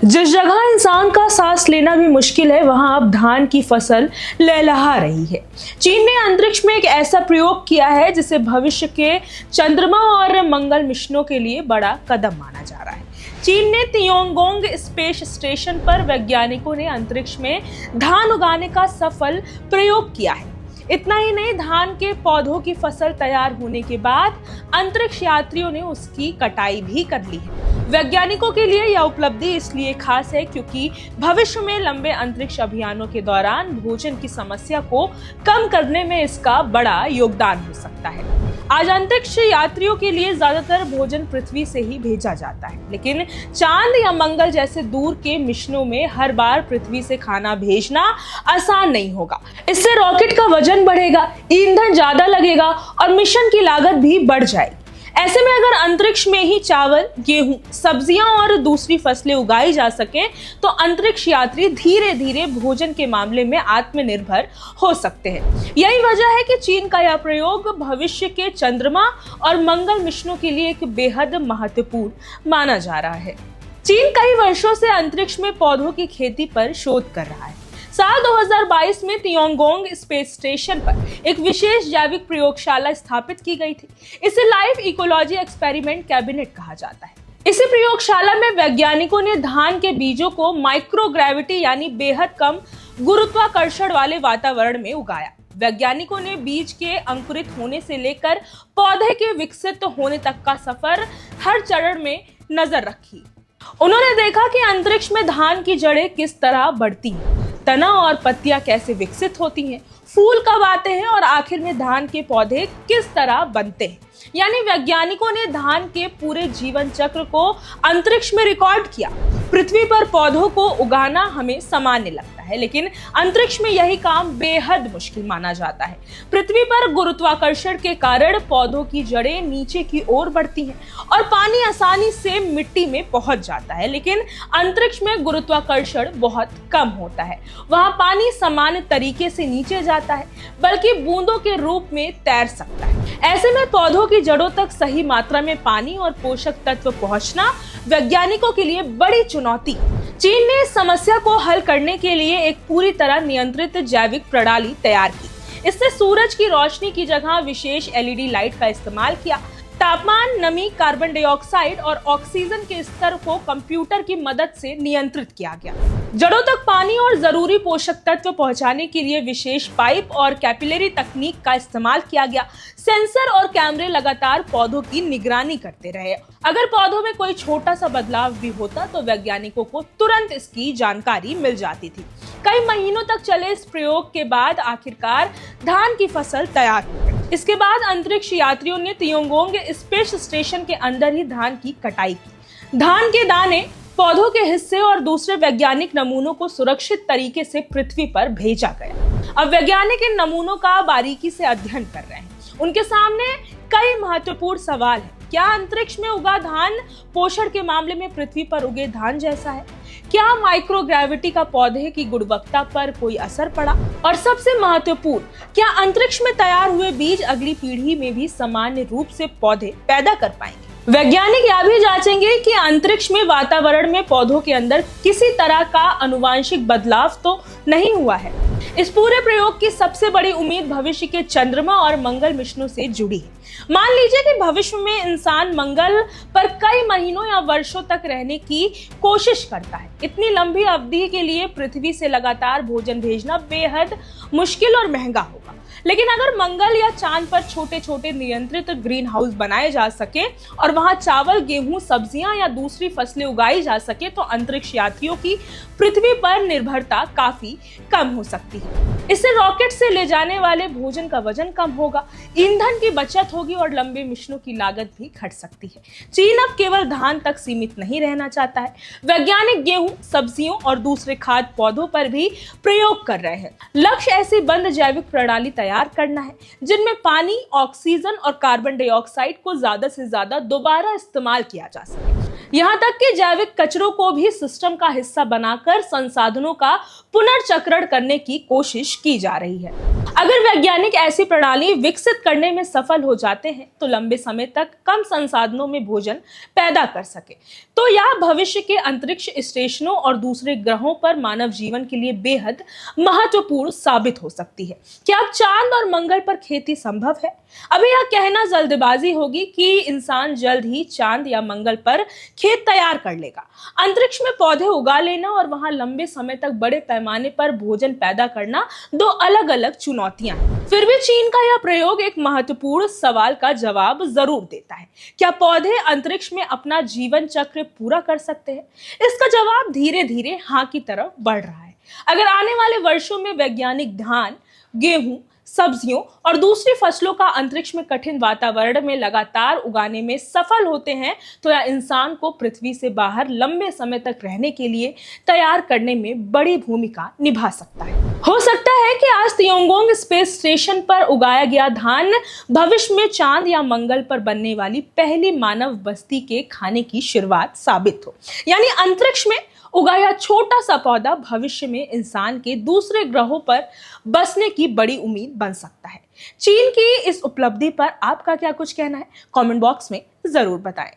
जिस जगह इंसान का सांस लेना भी मुश्किल है, वहां अब धान की फसल लहलहा रही है। चीन ने अंतरिक्ष में एक ऐसा प्रयोग किया है जिसे भविष्य के चंद्रमा और मंगल मिशनों के लिए बड़ा कदम माना जा रहा है। चीन ने तियोंगोंग स्पेस स्टेशन पर वैज्ञानिकों ने अंतरिक्ष में धान उगाने का सफल प्रयोग किया है। इतना ही नहीं, धान के पौधों की फसल तैयार होने के बाद अंतरिक्ष यात्रियों ने उसकी कटाई भी कर ली है। वैज्ञानिकों के लिए यह उपलब्धि इसलिए खास है क्योंकि भविष्य में लंबे अंतरिक्ष अभियानों के दौरान भोजन की समस्या को कम करने में इसका बड़ा योगदान हो सकता है। आज अंतरिक्ष यात्रियों के लिए ज्यादातर भोजन पृथ्वी से ही भेजा जाता है, लेकिन चांद या मंगल जैसे दूर के मिशनों में हर बार पृथ्वी से खाना भेजना आसान नहीं होगा। इससे रॉकेट का वजन बढ़ेगा, ईंधन ज्यादा लगेगा और मिशन की लागत भी बढ़ जाएगी। ऐसे में अगर अंतरिक्ष में ही चावल, गेहूं, सब्जियां और दूसरी फसलें उगाई जा सके तो अंतरिक्ष यात्री धीरे धीरे भोजन के मामले में आत्मनिर्भर हो सकते हैं। यही वजह है कि चीन का यह प्रयोग भविष्य के चंद्रमा और मंगल मिशनों के लिए एक बेहद महत्वपूर्ण माना जा रहा है। चीन कई वर्षों से अंतरिक्ष में पौधों की खेती पर शोध कर रहा है। साल 2022 में तियोंगोंग स्पेस स्टेशन पर एक विशेष जैविक प्रयोगशाला स्थापित की गई थी। इसे लाइफ इकोलॉजी एक्सपेरिमेंट कैबिनेट कहा जाता है। इसी प्रयोगशाला में वैज्ञानिकों ने धान के बीजों को माइक्रोग्रेविटी यानी बेहद कम गुरुत्वाकर्षण वाले वातावरण में उगाया। वैज्ञानिकों ने बीज के अंकुरित होने से लेकर पौधे के विकसित होने तक का सफर हर चरण में नजर रखी। उन्होंने देखा कि अंतरिक्ष में धान की जड़ें किस तरह बढ़ती हैं, तना और पत्तियां कैसे विकसित होती हैं, फूल कब आते हैं और आखिर में धान के पौधे किस तरह बनते हैं। यानी वैज्ञानिकों ने धान के पूरे जीवन चक्र को अंतरिक्ष में रिकॉर्ड किया। पृथ्वी पर पौधों को उगाना हमें सामान्य लगता है, लेकिन अंतरिक्ष में यही काम बेहद मुश्किल माना जाता है। पृथ्वी पर गुरुत्वाकर्षण के कारण पौधों की जड़ें नीचे की ओर बढ़ती हैं और पानी आसानी से मिट्टी में पहुंच जाता है, लेकिन अंतरिक्ष में गुरुत्वाकर्षण बहुत कम होता है। वहां पानी सामान्य तरीके से नीचे जाता है, बल्कि बूंदों के रूप में तैर सकता है। ऐसे में पौधों की जड़ों तक सही मात्रा में पानी और पोषक तत्व पहुंचना वैज्ञानिकों के लिए बड़ी चुनौती। चीन ने इस समस्या को हल करने के लिए एक पूरी तरह नियंत्रित जैविक प्रणाली तैयार की। इससे सूरज की रोशनी की जगह विशेष एलईडी लाइट का इस्तेमाल किया। तापमान, नमी, कार्बन डाइऑक्साइड और ऑक्सीजन के स्तर को कंप्यूटर की मदद से नियंत्रित किया गया। जड़ों तक पानी और जरूरी पोषक तत्व पहुंचाने के लिए विशेष पाइप और कैपिलरी तकनीक का इस्तेमाल किया गया। सेंसर और कैमरे लगातार पौधों की निगरानी करते रहे। अगर पौधों में कोई छोटा सा बदलाव भी होता तो वैज्ञानिकों को तुरंत इसकी जानकारी मिल जाती थी। कई महीनों तक चले इस प्रयोग के बाद आखिरकार धान की फसल तैयार हो गई। इसके बाद अंतरिक्ष यात्रियों ने तियोंगोंग स्पेस स्टेशन के अंदर ही धान की कटाई की। धान के दाने, पौधों के हिस्से और दूसरे वैज्ञानिक नमूनों को सुरक्षित तरीके से पृथ्वी पर भेजा गया। अब वैज्ञानिक इन नमूनों का बारीकी से अध्ययन कर रहे हैं। उनके सामने कई महत्वपूर्ण सवाल हैं। क्या अंतरिक्ष में उगा धान पोषण के मामले में पृथ्वी पर उगे धान जैसा है? क्या माइक्रोग्रेविटी का पौधे की गुणवत्ता पर कोई असर पड़ा? और सबसे महत्वपूर्ण, क्या अंतरिक्ष में तैयार हुए बीज अगली पीढ़ी में भी सामान्य रूप से पौधे पैदा कर पाएंगे? वैज्ञानिक यह भी जांचेंगे कि अंतरिक्ष में वातावरण में पौधों के अंदर किसी तरह का आनुवांशिक बदलाव तो नहीं हुआ है। इस पूरे प्रयोग की सबसे बड़ी उम्मीद भविष्य के चंद्रमा और मंगल मिशनों से जुड़ी है। मान लीजिए कि भविष्य में इंसान मंगल पर कई महीनों या वर्षों तक रहने की कोशिश करता है। इतनी लंबी अवधि के लिए पृथ्वी से लगातार भोजन भेजना बेहद मुश्किल और महंगा होगा। लेकिन अगर मंगल या चांद पर छोटे छोटे नियंत्रित ग्रीन हाउस बनाए जा सके और वहां चावल, गेहूं, सब्जियां या दूसरी फसलें उगाई जा सके तो अंतरिक्ष यात्रियों की पृथ्वी पर निर्भरता काफी कम हो सकती है। इससे रॉकेट से ले जाने वाले भोजन का वजन कम होगा, ईंधन की बचत होगी और लंबे मिशनों की लागत भी घट सकती है। चीन अब केवल धान तक सीमित नहीं रहना चाहता है। वैज्ञानिक गेहूं, सब्जियों और दूसरे खाद्य पौधों पर भी प्रयोग कर रहे हैं। लक्ष्य ऐसी बंद जैविक प्रणाली तैयार करना है जिनमें पानी, ऑक्सीजन और कार्बन डाइऑक्साइड को ज्यादा से ज्यादा दोबारा इस्तेमाल किया जा सके। यहाँ तक कि जैविक कचरों को भी सिस्टम का हिस्सा बनाकर संसाधनों का पुनर्चक्रण करने की कोशिश की जा रही है। अगर वैज्ञानिक ऐसी प्रणाली विकसित करने में सफल हो जाते हैं तो लंबे समय तक कम संसाधनों में भोजन पैदा कर सके तो यह भविष्य के अंतरिक्ष स्टेशनों और दूसरे ग्रहों पर मानव जीवन के लिए बेहद महत्वपूर्ण साबित हो सकती है। क्या अब चांद और मंगल पर खेती संभव है? अभी यह कहना जल्दबाजी होगी कि इंसान जल्द ही चांद या मंगल पर खेत तैयार कर लेगा। अंतरिक्ष में पौधे उगा लेना और वहां लंबे समय तक बड़े पैमाने पर भोजन पैदा करना दो अलग अलग चुनौतियां हैं। फिर भी चीन का यह प्रयोग एक महत्वपूर्ण सवाल का जवाब जरूर देता है। क्या पौधे अंतरिक्ष में अपना जीवन चक्र पूरा कर सकते हैं? इसका जवाब धीरे धीरे हाँ की तरफ बढ़ रहा है। अगर आने वाले वर्षों में वैज्ञानिक धान, गेहूं, सब्जियों और दूसरी फसलों का अंतरिक्ष में कठिन वातावरण में लगातार उगाने में सफल होते हैं तो यह इंसान को पृथ्वी से बाहर लंबे समय तक रहने के लिए तैयार करने में बड़ी भूमिका निभा सकता है। हो सकता है कि आज तियोंगोंग स्पेस स्टेशन पर उगाया गया धान भविष्य में चांद या मंगल पर बनने वाली पहली मानव बस्ती के खाने की शुरुआत साबित हो। यानी अंतरिक्ष में उगाया छोटा सा पौधा भविष्य में इंसान के दूसरे ग्रहों पर बसने की बड़ी उम्मीद बन सकता है। चीन की इस उपलब्धि पर आपका क्या कुछ कहना है? कमेंट बॉक्स में जरूर बताएं।